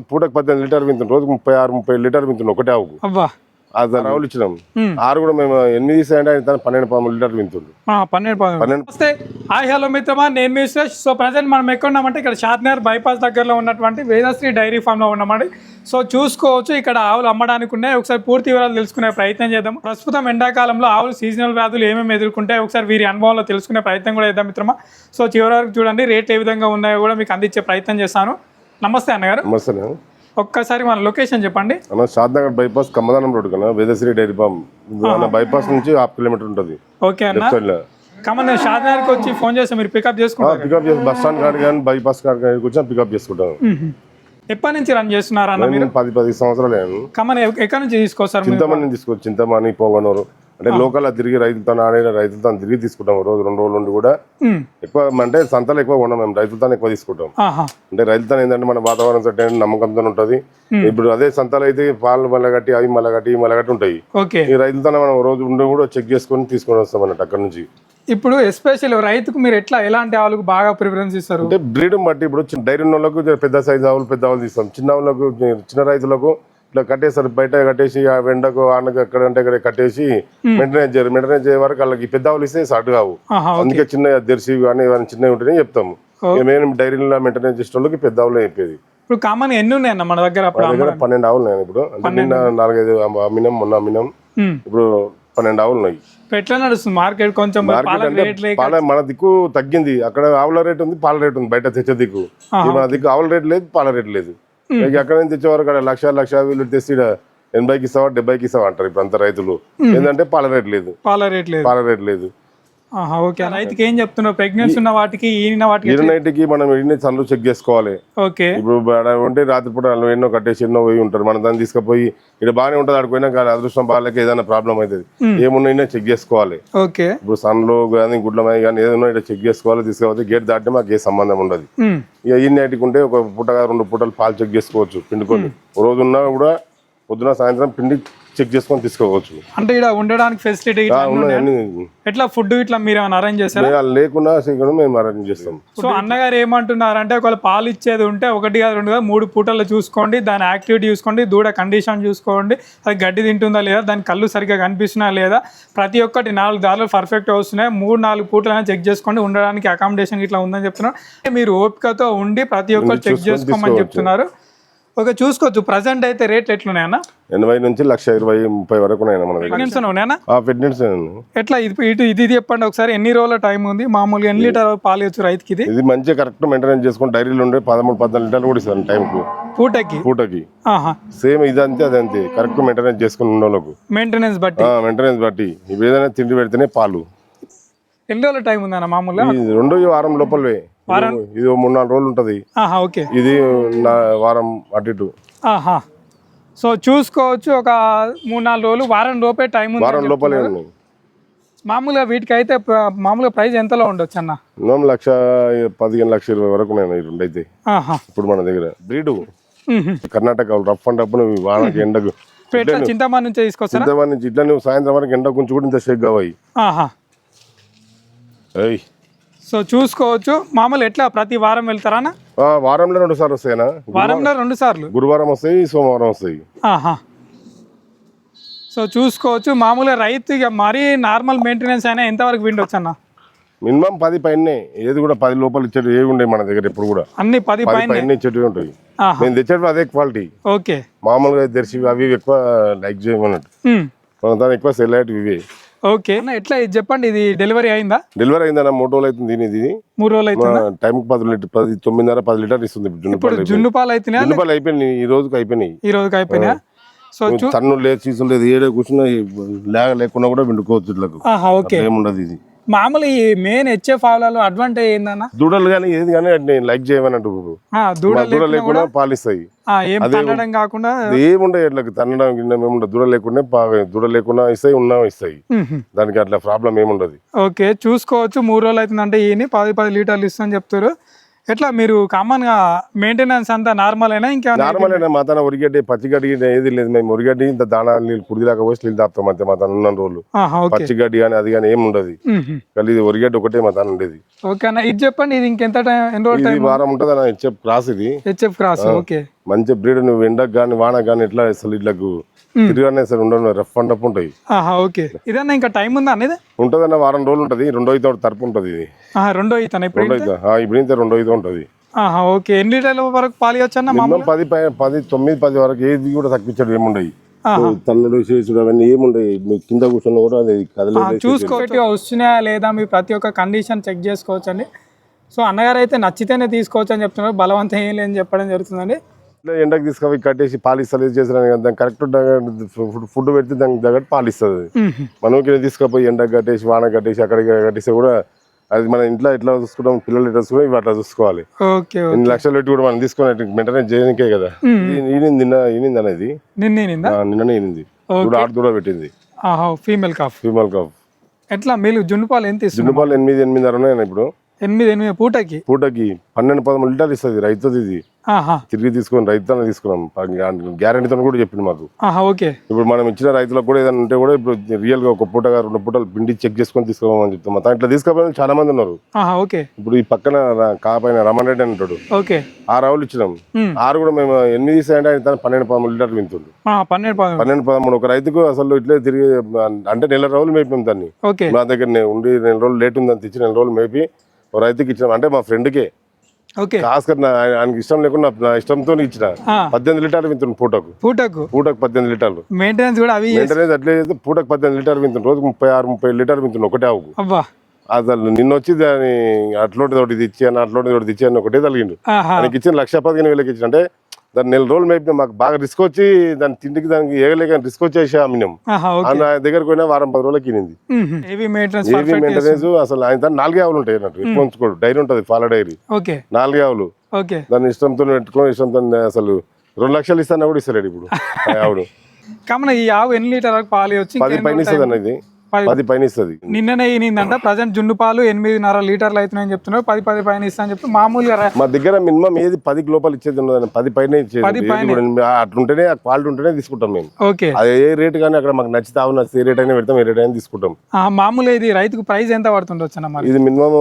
పూటకు 18 లీటర్ వింటుంది, రోజుకు 36-37 లీటర్ వింటుంది ఒకటే ఆవుకు. అబ్బా అది ఆవులు ఇచ్చినాం. ఆరు కూడా మేము 8 తీసాయంటే ఆయన 12-13 లీటర్లు వింటుంది. 12 నమస్తే. హాయ్ హలో మిత్రమా, నేను మీ సురేష్. సో ప్రజెంట్ మనం ఎక్కడ ఉన్నామంటే ఇక్కడ షాద్నగర్ బైపాస్ దగ్గరలో ఉన్నటువంటి వేదశ్రీ డైరీ ఫామ్లో ఉన్నామండి. సో చూసుకోవచ్చు ఇక్కడ ఆవులు అమ్మడానికి ఉన్నాయి. ఒకసారి పూర్తి వివరాలు తెలుసుకునే ప్రయత్నం చేద్దాం. ప్రస్తుతం ఎండాకాలంలో ఆవులు సీజనల్ వ్యాధులు ఏమేమి ఎదుర్కొంటాయి ఒకసారి వీరి అనుభవంలో తెలుసుకునే ప్రయత్నం కూడా చేద్దాం మిత్రమా. సో చివరి వరకు చూడండి, రేట్లు ఏ విధంగా ఉన్నాయో కూడా మీకు అందించే ప్రయత్నం చేస్తాను. నమస్తే అన్నగారు. నమస్తే. ఒక్కసారి మన లొకేషన్ చెప్పండి. షాద్నగర్ బైపాస్ కమ్మదానం రోడ్ కన్నా వేదశ్రీ డైరీ ఫామ్ బైపాస్ నుంచి 1/2 కిలోమీటర్ ఉంటుంది. ఓకే అన్న, కమన్ షాద్నగర్కి వచ్చి ఫోన్ చేస్తే మీరు పికప్ చేసుకుంటారు. పికప్ చేసి బస్ స్టాండ్ కాడ కానీ బైపాస్ కాడ వచ్చి పికప్ చేసుకుంటాం. ఎప్పటి నుంచి రన్ చేస్తున్నారు అన్న మీరు? 10 సంవత్సరాలు. కమన్ ఎక్కడి నుంచి తీసుకోవచ్చు? చింతమణి తీసుకోవచ్చు. చింతమణి, పొంగనూరు అంటే లోకల్ తిరిగి రైతులతో రైతులతో తిరిగి తీసుకుంటాం. రోజు 2 రోజుల నుండి కూడా ఎక్కువ అంటే సంతలు ఎక్కువ ఉన్నాం. మేము రైతులతో ఎక్కువ తీసుకుంటాం. అంటే రైతులతో ఏంటంటే మన వాతావరణం సెట్ అయిన నమ్మకంతో ఉంటది. ఇప్పుడు అదే సంతలు అయితే పాలు మళ్ళగట్టి అవి మళ్ళగట్టి ఉంటాయి. ఈ రైతులతో మనం రోజు ఉండి కూడా చెక్ చేసుకొని తీసుకొని వస్తాం అన్నట్టు అక్కడ నుంచి. ఇప్పుడు ఎస్పెషల్ రైతుకు మీరు ఎలాంటి ఆవులకు బాగా ప్రిఫరెన్స్ ఇస్తారు? అంటే బ్రీడ్ బట్టి ఇప్పుడు డైరీ ఉన్న వాళ్ళకు పెద్ద సైజు ఆవులు పెద్ద ఆవులు తీస్తాం. చిన్న ఆవులకు చిన్న రైతులకు ఇట్లా కట్టేస్తారు, బయట కట్టేసి ఆ ఎండకు ఆనకు ఎక్కడంటే అక్కడ కట్టేసి మెయింటెనెన్స్ చేయ వరకు వాళ్ళకి పెద్ద ఆవులు ఇస్తే సట్ కావు. అందుకే చిన్న జెర్సీ కానీ చిన్నవి ఉంటేనే చెప్తాము. మేము డైరీలో మెయింటెనెన్స్ చేసే వాళ్ళకి పెద్ద ఆవులు చెప్పేది. ఇప్పుడు కామన్ ఎన్ని ఉన్నాయన్న మన దగ్గర? 12 ఆవులు ఉన్నాయి ఇప్పుడు. అంటే నిన్న 4-5 అమ్మినాం, మొన్న అమ్మినాం. ఇప్పుడు 12 ఆవులు ఉన్నాయి. ఎట్లా నడుస్తుంది మార్కెట్? కొంచెం మన దిక్కు తగ్గింది. అక్కడ ఆవుల రేట్ ఉంది, పాల రేట్ ఉంది. బయట తెచ్చే దిక్కు మన దిక్కు ఆవుల రేట్ లేదు, పాల రేట్ లేదు. ఎక్కడ నుంచి తెచ్చేవారు అక్కడ 1,00,000 వీళ్ళు తెచ్చి 80కి ఇస్తావా 70కి ఇస్తావా అంటారు. ఇప్పుడు అంత రైతులు ఏంటంటే పాల రేట్ లేదు. ఓకే, రైతుకి ఏం చెప్తున్నారు? ప్రెగ్నెన్సీ ఉన్న వాటికి ఈనైట్కి మనం ఎన్ని సన్లు చెక్ చేసుకోవాలి. ఓకే, ఇప్పుడు ఉంటే రాత్రిపూట ఎన్నో కట్టేసి ఎన్నో పోయి ఉంటారు. మనం దాన్ని తీసుకుపోయి ఇక్కడ బాగానే ఉంటుంది, ఆడిపోయినా కానీ అదృష్టం బాగాలేక ఏదైనా ప్రాబ్లం అవుతుంది. ఏమున్నా చెక్ చేసుకోవాలి. ఓకే, ఇప్పుడు సన్లు కానీ గుడ్లమై కానీ ఏదైనా ఇక్కడ చెక్ చేసుకోవాలి. తీసుకపోతే గేట్ దాటితే మాకు ఏ సంబంధం ఉండదు. ఇక ఈనైట్కి ఉంటే ఒక పూట 2 పూటలు పాలు చెక్ చేసుకోవచ్చు. పిండుకొని రోజున్నా కూడా పొద్దున సాయంత్రం పిండి చెక్ చేసుకొని తీసుకోవచ్చు. అంటే ఇక్కడ ఉండడానికి ఫెసిలిటీ ఎట్లా? ఫుడ్ ఇట్లా మీరు ఏమైనా అరేంజ్ చేస్తారా? లేకుండా మేము అరేంజ్ చేస్తాం. సో అన్నగారు ఏమంటున్నారంటే ఒకవేళ పాలు ఇచ్చేది ఉంటే 1 కాదు 2 కాదు 3 పూటలు చూసుకోండి, దాని యాక్టివిటీ చూసుకోండి, దూడ కండిషన్ చూసుకోండి, అది గడ్డి తింటుందా లేదా, దాని కళ్ళు సరిగ్గా కనిపిస్తున్నా లేదా, ప్రతి ఒక్కటి 4 దారులు పర్ఫెక్ట్ వస్తున్నాయి, 3-4 పూటలైనా చెక్ చేసుకోండి. ఉండడానికి అకామిడేషన్ ఇట్లా ఉందని చెప్తున్నారు. మీరు ఓపికతో ఉండి ప్రతి ఒక్కటి చెక్ చేసుకోమని చెప్తున్నారు. ఓకే, చూసుకోవచ్చు. ప్రజెంట్ అయితే రేట్లు ఎట్లున్నాయన్నా? 80 నుంచి 1,20-1,30 వరకు ఎట్లా? ఇది చెప్పండి ఒకసారి. ఎన్ని రోజుల టైం ఉంది? మామూలుగా ఎన్ని లీటర్ పాలు ఇచ్చు రైతుకి? ఇది మంచిగా కరెక్ట్ మెయింటెనెన్స్ చేసుకుని డైరీలో ఉండే 13-14 లీటర్లు కూడా ఇస్తాను టైంకు, పూటకి. సేమ్ ఇదంతే అదంతే కరెక్ట్ మెయింటెనెన్స్ చేసుకుని ఉన్న వాళ్ళకు మెయింటెనెన్స్ బట్టి ఇప్పుడు ఏదైనా తిండి పెడితేనే పాలు. ఎన్ని రోజుల టైం ఉందన్న మామూలుగా? 2 వారం లోపలే. ఇది 3-4 రోజులు ఉంటది. ఇది వారం అటు ఇటు. సో చూసుకోవచ్చు, ఒక 3-4 రోజులు, వారం లోపే టైం ఉంది. వారం లోపలే ఉన్నాయి. మామూలుగా వీటికి అయితే మామూలుగా ప్రైస్ ఎంతలో ఉండొచ్చు అన్న? 1,15-1,20 వరకు అయితే ఇప్పుడు మన దగ్గర breed Karnataka rough and tough వానకి ఎండకు చింతమణి నుంచి తీసుకొస్తా. చింతమణి నుంచి ఇట్లా నువ్వు సాయంత్రం వరకు ఎండ కొంచెం కూడా ఇంత షేక్ కావాలి. సో చూసుకోవచ్చు. మామూలు ఎట్లా ప్రతి వారం వెళ్తారా? వారంలో 2 సార్లు వస్తాయినా? వారంలో 2 సార్లు, గురువారం వస్తాయి, సోమవారం వస్తాయి. సో చూసుకోవచ్చు. మామూలుగా రైతు ఇక మరీ నార్మల్ మెయింటెనెన్స్ అయినా ఎంతవరకు విండొచ్చు అన్న? మినిమం 10 పైనే. ఏది కూడా 10 లోపల ఇచ్చేవి ఏవి ఉండే మన దగ్గర ఇప్పుడు కూడా అన్ని 10 పైన ఇచ్చేటివి ఉంటాయి. నేను తెచ్చేవి అదే క్వాలిటీ. ఓకే, మామూలుగా తెరిచి అవి ఎక్కువ లైక్ చేయమన్నట్టు మన దాని ఎక్కువ సెల్ అయ్యేటివి ఇవే. ఓకే, ఎట్లా ఇది చెప్పండి. ఇది డెలివరీ అయిందా? డెలివరీ అయిందన్న 3 రోజులు అవుతుంది. ఇది 3 రోజులు అవుతుంది. టైంకి 9.5-10 లీటర్ ఇస్తుంది. జున్ను పాలు అయిపోయినాయి. ఈ రోజుకి అయిపోయినాయి. సో తన్ను లేదు, చీసులు లేదు, ఏడే కూర్చున్నా లేకుండా కూడా విండుకోవచ్చు. ఇట్లా ఏముండదు. ఇది మామూలు ఈ మెయిన్ హెచ్ఎఫ్ ఆవులలో అడ్వాంటేజ్ ఏందన్నా? దూడలు కానీ ఏది కానీ లైక్ చేయమన్నట్టు దూడ లేకుండా పాలిస్తాయి. కాకుండా ఏముండే ఇట్లా తన్నడం ఏముండదు. దూడ లేకుండా దూడ లేకుండా ఇస్తాయి, ఉన్నా ఇస్తాయి. దానికి అట్లా ప్రాబ్లం ఏముండదు. ఓకే, చూసుకోవచ్చు. 3 రోజులు అవుతుందంటే ఈయన 10 లీటర్లు ఇస్తామని చెప్తారు. ఎట్లా మీరు కామన్ గా మెయింటెనెన్స్ అంతా నార్మల్ అయినా? ఇంకా నార్మల్ అయినా మా తన ఉరిగడ్డి పచ్చిగడ్డి ఏది లేదు. మేము ఉరిగడ్డి ఇంత దానా నీళ్ళు పుడిదాకా పోసి నీళ్ళు తాపుతాం అంతే. మా తన ఉన్న రోజులు పచ్చిగడ్డి కానీ అది కానీ ఏమి ఉండదు. కానీ ఇది ఉరిగడ్డి ఒకటే మా తన ఉండేది. ఓకే అన్న, ఇది చెప్పండి. ఇది ఇంకెంత టైం? ఎన్ని రోజులు? వారం ఉంటుంది అన్న. HF cross. ఇది హెచ్ఎఫ్ క్రాస్. ఓకే, మంచి బ్రీడ్ నువ్వు ఎండకు కానీ వానకు కానీ ఎట్లా అసలు ఇట్లకు తిరగానే అసలు ఉండవు, రఫ్ అండ్ రఫ్ ఉంటాయి. ఓకే, ఇదన్నా ఇంకా టైం ఉందా అనేది? ఉంటదన్న వారం రోజులు ఉంటుంది, రెండో ఈత తరపు ఉంటుంది ఇది. రెండో ఈత ఇప్పుడు ఇప్పుడు ఇంత రెండో ఈత ఉంటుంది. ఓకే, ఎన్ని లీటర్ల వరకు పాలు ఇవ్వచ్చన్న? మినిమం 10, 9, 10 వరకు ఏది కూడా తగ్గించాడు ఏముండయి. తల్లుడు చేసుడు అవన్నీ ఏముండయి. నువ్వు కింద కూర్చొని కూడా అది కదలేదు. చూసుకోవచ్చు వస్తున్నాయా లేదా మీ ప్రతి ఒక్క కండిషన్ చెక్ చేసుకోవచ్చు అండి. సో అన్నగారు అయితే నచ్చితేనే తీసుకోవచ్చు అని చెప్తున్నారు, బలవంతం ఏం లేదని చెప్పడం జరుగుతుందండి. ఎండకు తీసుకుపోయి కట్టేసి పాలిస్తుంది చేసిన దానికి కరెక్ట్ ఫుడ్ పెడితే దానికి తగ్గట్టు పాలిస్తుంది. మనకి తీసుకుపోయి ఎండకు కట్టేసి వాన కట్టేసి అక్కడికి కట్టేసి కూడా అది మన ఇంట్లో ఎట్లా చూసుకుంటాం, పిల్లలు ఎట్లా చూసుకుంటాం ఇవి అట్లా చూసుకోవాలి. ఇన్ని లక్షలు పెట్టి కూడా మనం తీసుకుని మెయింటెనెన్స్ చేయడానికే కదా. ఈనింది అనేది నిన్ననే ఈనింది, ఆడు కూడా పెట్టింది. ఫీమేల్ కాఫ్ ఎట్లా మీరు జున్ను పాలు ఎంత ఇస్తుంది? జున్ను పాలు 8-8 ఉన్నాయి ఇప్పుడు. 8 పూటకి 12-13 లీటర్లు ఇస్తుంది. రైతుది ఇది తిరిగి తీసుకొని రైతులను తీసుకున్నాం, గ్యారంటీతో కూడా చెప్పింది మాకు. ఓకే, ఇప్పుడు మనం ఇచ్చిన రైతులకు కూడా ఏదైనా ఉంటే కూడా ఇప్పుడు రియల్ గా 1 పూటగా 2 పూటలు పిండి చెక్ చేసుకొని తీసుకోమని చెప్తాం. మొత్తం ఇట్లా తీసుకుపోయిన చాలా మంది ఉన్నారు. ఓకే, ఇప్పుడు ఈ పక్కన కాపైన రమణ రెడ్డి అని ఉంటాడు, 6 ఆవులు ఇచ్చినాం. 6 కూడా మేము 8 ఇస్తాయంటే ఆయన 12-13 లీటర్లు వింటుండు. 12-13 ఒక రైతుకు అసలు ఇట్లే తిరిగి అంటే 4 రోజులు మేపినాం దాన్ని. మా దగ్గర ఉండి 4 రోజులు లేట్ ఉందని తెచ్చి 4 రోజులు మేపి ఒక రైతుకి ఇచ్చినాం. అంటే మా ఫ్రెండ్కే కాస్కర్ ఆయనకి ఇష్టం లేకుండా నా ఇష్టంతో ఇచ్చిన 18 లీటర్లు వింటుండు పూటకు 18 లీటర్లు. మెయింటెనెన్స్ అట్లే పూటకు 18 లీటర్లు వింటుండు. రోజుకు 36-30 లీటర్లు వింటుండు ఒకటే ఆవుకు. అసలు నిన్న వచ్చి దాని అట్లోటి ఒకటి తెచ్చాను అట్లోటి ఒకటి తెచ్చాను ఒకటే తగిలిండు. ఆయనకి ఇచ్చిన 1,15,000 ఇచ్చిన. అంటే దాన్ని 4 రోజులు మేపినా మాకు బాగా రిస్క్ వచ్చి దాని తిండికి దానికి ఏగలేక రిస్క్ వచ్చేసి అమ్మినాం. ఆయన దగ్గరకు పోయినా 1-10 రోజులకి తినింది. ఏవి మెయింటెనెన్స్ అసలు ఆయన 4 ఆవులు ఉంటాయి అన్నట్టు. ఎక్కువ డైరీ ఉంటుంది, పాల డైరీ. 4 ఆవులు దాన్ని ఇష్టంతో పెట్టుకొని ఇష్టంతో అసలు 2 లక్షలు ఇస్తాను కూడా ఇస్తలేడు ఇప్పుడు ఆవుడు. ఈ ఆవు ఎన్ని లీటర్ వరకు పాలు వచ్చి 10 పైన ఇస్తుంది అన్నది. 10 పైన ఇస్తుంది. నిన్ననే ఈనిందంట. ప్రజెంట్ జున్ను పాలు 8.5 లీటర్లు అవుతున్నాయని చెప్తున్నారు. 10 పైన ఇస్తా అని చెప్తే మామూలుగా మా దగ్గర మినిమం ఏది 10 లోపల ఇచ్చేది ఉండదు, 10 పైన ఇచ్చేది. అట్లుంటేనే క్వాలిటీ తీసుకుంటాం మేము. అదే ఏ రేట్ కానీ అక్కడ మాకు నచ్చితే ఆవు నచ్చితే ఏ రేట్ అయినా పెడతాం, ఏ రేట్ అయినా తీసుకుంటాం. మామూలు ఇది రైతుకు ప్రైస్ ఎంత పడుతుండొచ్చు? ఇది మినిమం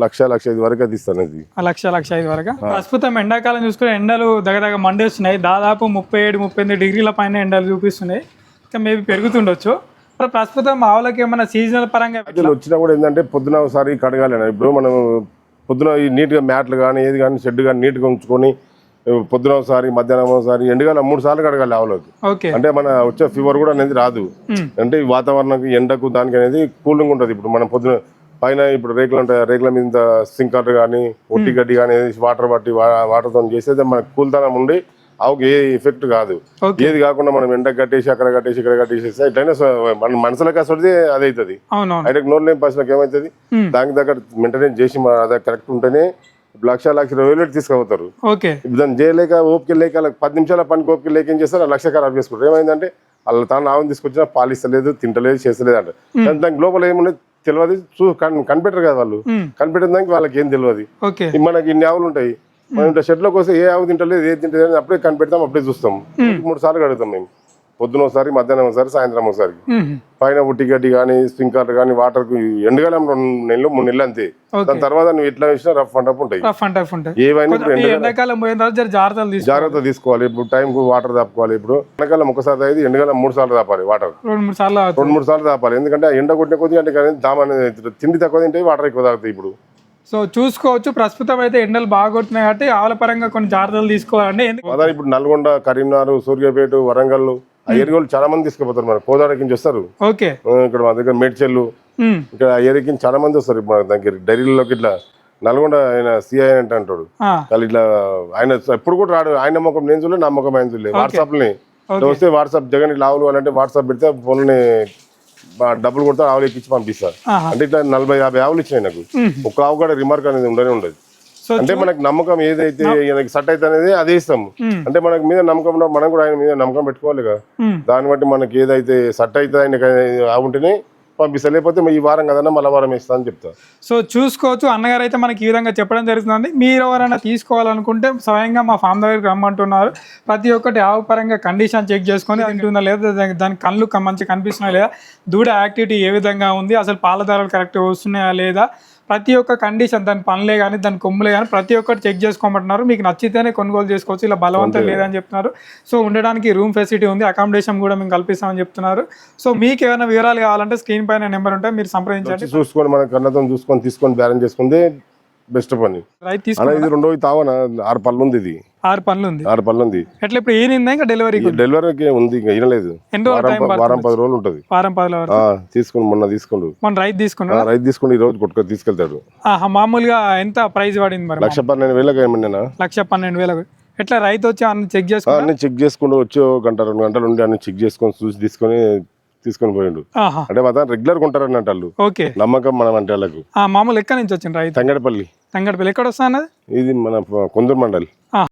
1,00,000-1,05,000 వరకు అది ఇస్తాను. ఇది 1,00,000-1,05,000 వరకు. ప్రస్తుతం ఎండాకాలం చూసుకుని ఎండలు దగ్గర మండేస్తున్నాయి. దాదాపు 37-38 డిగ్రీల పైన ఎండలు చూపిస్తున్నాయి. ఇంకా మేబీ పెరుగుతుండొచ్చు. ప్రస్తుతం ఆవులకి ఏమైనా సీజనల్ పరంగా వచ్చినా కూడా ఏంటంటే పొద్దున ఒకసారి కడగాలి. ఇప్పుడు మనం పొద్దున నీట్గా మ్యాట్లు కానీ ఏది కానీ షెడ్ కానీ నీట్గా ఉంచుకొని పొద్దున ఒకసారి మధ్యాహ్నం ఒకసారి ఎండగాల 3 సార్లు కడగాలి ఆవులకి. అంటే మన వచ్చే ఫీవర్ కూడా అనేది రాదు. అంటే ఈ వాతావరణానికి ఎండకు దానికి అనేది కూలింగ్ ఉంటుంది. ఇప్పుడు మనం పొద్దున పైన ఇప్పుడు రేకులు ఉంటాయి, రేకుల మీద సింకర్ కానీ ఒట్టి గడ్డి కానీ వాటర్ బట్టి వాటర్తో చేసేది మనకు కూల్తనం ఉండి ఆవుకి ఏ ఎఫెక్ట్ కాదు. ఏది కాకుండా మనం ఎండ కట్టేసి అక్కడ కట్టేసి ఇక్కడ కట్టేసి ఎట్లయినా మన మనసులకు అసలు అదే అవుతుంది. అయితే నోరు లేని పశువులకు ఏమవుతుంది, దానికి దగ్గర మెయింటెనెన్స్ చేసి అదే కరెక్ట్ ఉంటేనే 1,20,000 తీసుకుపోతారు. ఇప్పుడు దాన్ని చేయలేక ఓపిక లేక 10 నిమిషాల పనికి ఓపిక లేక ఏం చేస్తారు, 1,00,000 ఖరాబ్ చేసుకుంటారు. ఏమైందంటే వాళ్ళ తాను ఆవును తీసుకొచ్చినా పాలిస్తలేదు, తింటలేదు, చేస్తలేదు అంటే దానికి లోపల ఏమున్నది తెలియదు. కనిపెట్టరు కదా వాళ్ళు, కనిపెట్టిన దానికి వాళ్ళకి ఏం తెలియదు. మనకి ఇన్ని ఆవులు ఉంటాయి, మనం షెడ్ లోకి వస్తే ఏ ఆవు తింటలేదు ఏది తింటలేదు అప్పుడే కనిపెడతాం, అప్పుడే చూస్తాం. 3 సార్లు కడుగుతాం మేము. పొద్దున ఒకసారి, మధ్యాహ్నం ఒకసారి, సాయంత్రం ఒకసారి. పైన ఉట్టి గడ్డి కానీ స్ప్రింక్లర్ కానీ వాటర్ ఎండగాలం 2 నెలలు 3 నెలలు అంతే. దాని తర్వాత నువ్వు ఎట్లా వేసినా రఫ్ అండ్ టఫ్ ఉంటాయి. ఏవైనా జాగ్రత్త తీసుకోవాలి. ఇప్పుడు టైం కు వాటర్ దాపుకోవాలి. ఇప్పుడు ఎండకాలం ఒకసారి తాగి ఎండకాలం 3 సార్లు దాపాలి వాటర్. 2-3 సార్లు దాపాలి. ఎందుకంటే ఎండ కొట్టిన కొద్దిగా అంటే దామ అనేది తిండి తక్కువ తింటే వాటర్ ఎక్కువ తాగుతాయి. ఇప్పుడు సో చూసుకోవచ్చు, ప్రస్తుతం అయితే ఎండలు బాగా కొడుతున్నాయి కాబట్టి ఆవుల పరంగా కొన్ని జాగ్రత్తలు తీసుకోవాలండి. ఇప్పుడు నల్గొండ, కరీంనగర్, సూర్యాపేట, వరంగల్ ఆ ఏరియాలో చాలా మంది తీసుకుపోతారు. మన కోదాడకి వస్తారు. ఇక్కడ మా దగ్గర మేడ్చెల్లు ఇక్కడ ఆ ఏరియాకి చాలా మంది వస్తారు. మా దగ్గర డైరీలోకి ఇట్లా నల్గొండ ఆయన సిఐ అంటే అంటాడు. వాళ్ళు ఇట్లా ఆయన ఎప్పుడు కూడా రాడు. ఆయన ముఖం నేను చూడలే, నా ముఖం ఆయన చూడలేదు. వాట్సాప్ ని వస్తే వాట్సాప్ జగన్ ఇట్లా ఆవులు అంటే వాట్సాప్ పెడితే ఫోన్ డబ్బులు కొడతా ఆవులు ఎక్కించి పంపిస్తారు. అంటే ఇట్లా 40-50 ఆవులు ఇచ్చినాయి నాకు. ఒక ఆవు కూడా రిమార్క్ అనేది ఉండనే ఉండదు. అంటే మనకి నమ్మకం ఏదైతే సెట్ అయితే అనేది అదే ఇస్తాము. అంటే మనకి మీద నమ్మకం ఉన్నా మనం కూడా ఆయన మీద నమ్మకం పెట్టుకోవాలి కదా. దాన్ని బట్టి మనకి ఏదైతే సెట్ అవుతుంది ఆయన ఆవు ఉంటేనే పంపిస్తా, లేకపోతే ఈ వారం కదన్నా మళ్ళీ వారం ఇస్తా అని చెప్తా. సో చూసుకోవచ్చు, అన్నగారు అయితే మనకి ఈ విధంగా చెప్పడం జరుగుతుంది. మీరు ఎవరైనా తీసుకోవాలనుకుంటే స్వయంగా మా ఫామ్ దగ్గరికి రమ్మంటున్నారు. ప్రతి ఒక్కటి ఆవు పరంగా కండిషన్ చెక్ చేసుకొని తింటుందా లేదా, దాని కళ్ళు మంచిగా కనిపిస్తున్నాయా లేదా, దూడ యాక్టివిటీ ఏ విధంగా ఉంది, అసలు పాల ధరలు కరెక్ట్గా వస్తున్నాయా లేదా, ప్రతి ఒక్క కండిషన్ దాని పనులే కానీ దాని కొమ్ములే కానీ ప్రతి ఒక్కటి చెక్ చేసుకోమంటున్నారు. మీకు నచ్చితేనే కొనుగోలు చేసుకోవచ్చు, ఇలా బలవంతం లేదని చెప్తున్నారు. సో ఉండడానికి రూమ్ ఫెసిలిటీ ఉంది, అకామిడేషన్ కూడా మేము కల్పిస్తామని చెప్తున్నారు. సో మీకు ఏమైనా వివరాలు కావాలంటే స్క్రీన్ పైన నెంబర్ ఉంటే మీరు సంప్రదించండి. చూసుకొని మన కన్నతో చూసుకొని తీసుకొని బ్యాలెన్స్ చేసుకుంటే బెస్ట్ పని. రైతు అలా తీసుకుని ఇది రెండో తావన 6 పళ్ళు ఉంది, ఇది 6 పనులు ఉంది. 6 పళ్ళు ఉంది. ఎట్లా ఇప్పుడు ఈయనిందా ఇంకా డెలివరీకి డెలివరీకి ఉంది, ఇంకా ఇనలేదు. ఎన్ని రోజులు టైం వారం 10 రోజులు ఉంటది. వారం 10 రోజులు తీసుకుని మొన్న తీసుకుండు, మన రైతు తీసుకున్నా. రైతు తీసుకుని ఈ రోజు కొట్టుకొని తీసుకెళ్తాడు. మామూలుగా ఎంత ప్రైస్ పడింది మరి? 1,12,000 ఏమన్నా. 1,12,000. ఎట్లా రైతు వచ్చి అన్ని చెక్ చేసుకో అన్ని చెక్ చేసుకుంటూ వచ్చి 1 గంట 2 గంటలు ఉండి అన్ని చెక్ చేసుకొని చూసి తీసుకొని పోయిండు. అంటే మాత్రం రెగ్యులర్ కొంటారని అంటే వాళ్ళు ఓకే నమ్మకం మనం అంటే వాళ్ళకు. మామూలు ఎక్కడి నుంచి వచ్చింది రైతు? తంగడపల్లి. తంగడపల్లి ఎక్కడ వస్తా అన్నది? ఇది మన కొందూరు మండలి.